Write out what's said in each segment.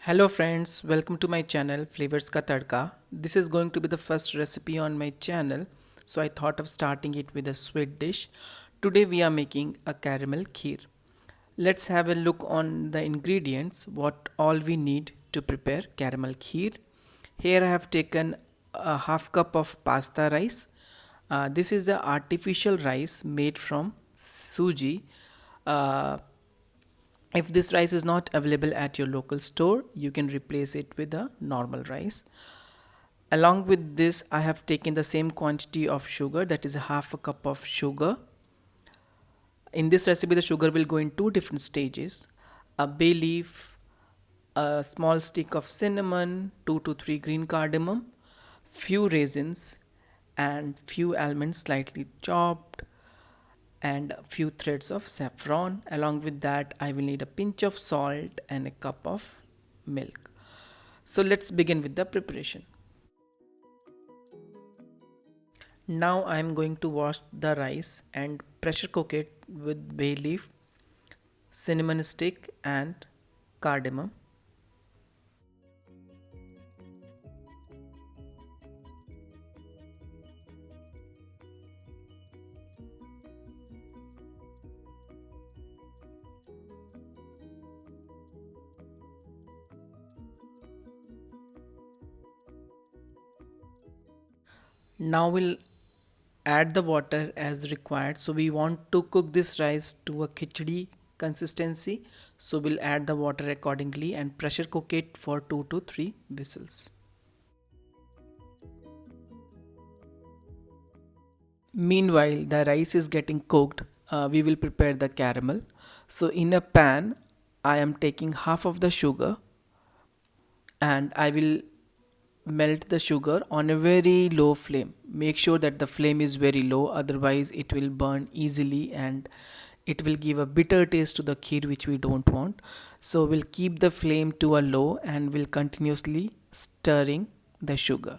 Hello friends, welcome to my channel Flavors Ka Tadka. This is going to be the first recipe on my channel, so I thought of starting it with a sweet dish. Today we are making a caramel kheer. Let's have a look on the ingredients, what all we need to prepare caramel kheer. Here I have taken a half cup of pasta rice. This is the artificial rice made from suji. Uh, if this rice is not available at your local store, you can replace it with a normal rice. Along with this, I have taken the same quantity of sugar, that is half a cup of sugar. In this recipe, the sugar will go in two different stages: a bay leaf, a small stick of cinnamon, 2 to 3 green cardamom, few raisins, and few almonds slightly chopped, and a few threads of saffron. Along with that, I will need a pinch of salt and a cup of milk. So let's begin with the preparation. Now I am going to wash the rice and pressure cook it with bay leaf, cinnamon stick, and cardamom. Now we'll add the water as required. So we want to cook this rice to a khichdi consistency. So we'll add the water accordingly and pressure cook it for 2 to 3 whistles. Meanwhile, the rice is getting cooked. We will prepare the caramel. So in a pan, I am taking half of the sugar and I will melt the sugar on a very low flame. Make sure that the flame is very low, otherwise it will burn easily and it will give a bitter taste to the kheer which we don't want. So we'll keep the flame to a low and we'll continuously stirring the sugar.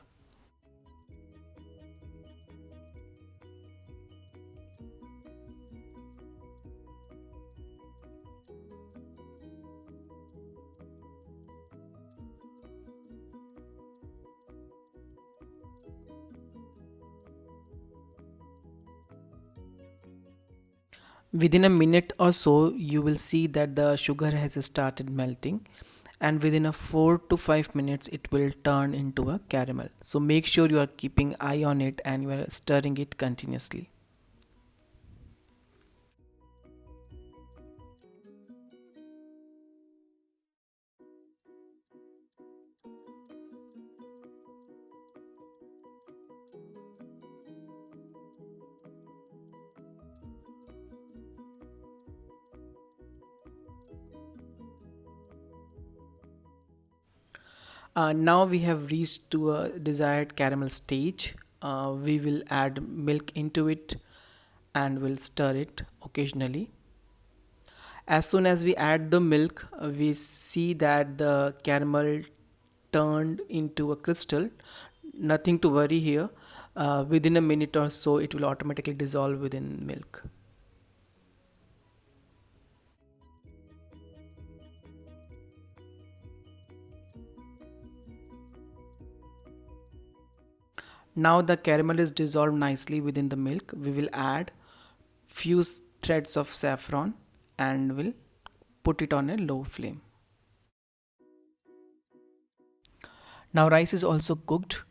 Within a minute or so, you will see that the sugar has started melting, and within a 4 to 5 minutes it will turn into a caramel. So make sure you are keeping eye on it and you are stirring it continuously. Now we have reached to a desired caramel stage. We will add milk into it and will stir it occasionally. As soon as we add the milk, we see that the caramel turned into a crystal. Nothing to worry here. Within a minute or so, it will automatically dissolve within milk. Now the caramel is dissolved nicely within the milk. We will add few threads of saffron and will put it on a low flame. Now rice is also cooked.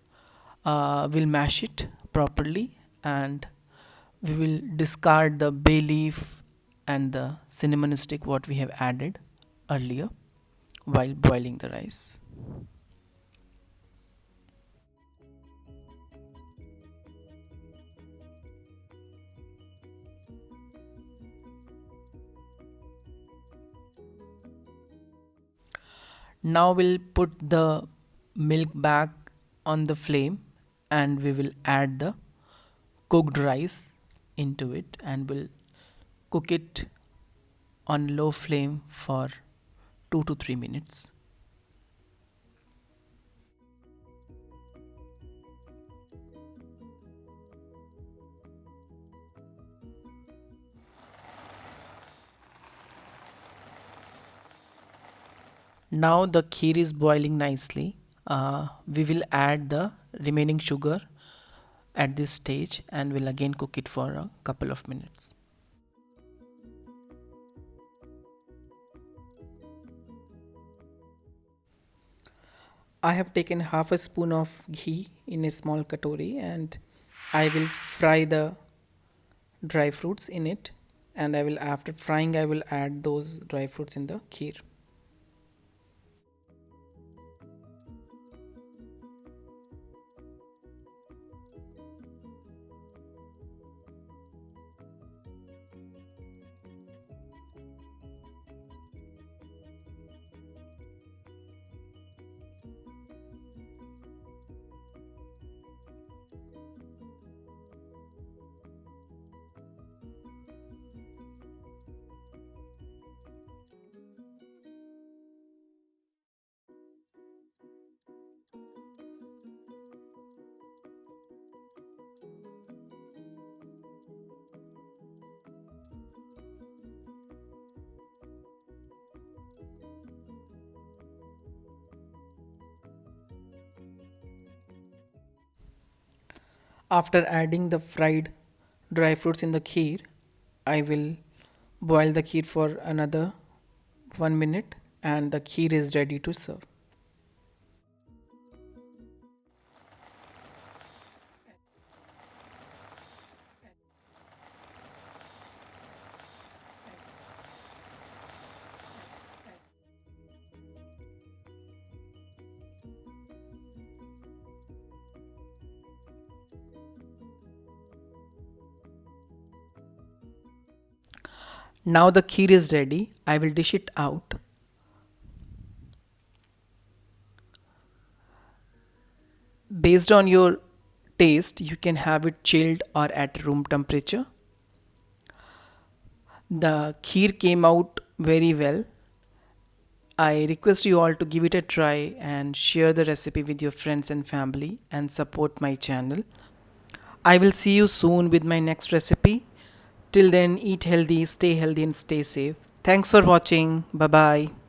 We'll mash it properly and we will discard the bay leaf and the cinnamon stick what we have added earlier while boiling the rice. Now we'll put the milk back on the flame and we will add the cooked rice into it and we'll cook it on low flame for 2 to 3 minutes. Now the kheer is boiling nicely. We will add the remaining sugar at this stage and will again cook it for a couple of minutes. I have taken half a spoon of ghee in a small katori and I will fry the dry fruits in it, and I will, after frying, I will add those dry fruits in the kheer. After adding the fried dry fruits in the kheer, I will boil the kheer for another 1 minute and the kheer is ready to serve. Now the kheer is ready. I will dish it out. Based on your taste, you can have it chilled or at room temperature. The kheer came out very well. I request you all to give it a try and share the recipe with your friends and family and support my channel. I will see you soon with my next recipe. Till then, eat healthy, stay and stay safe. Thanks for watching. Bye bye.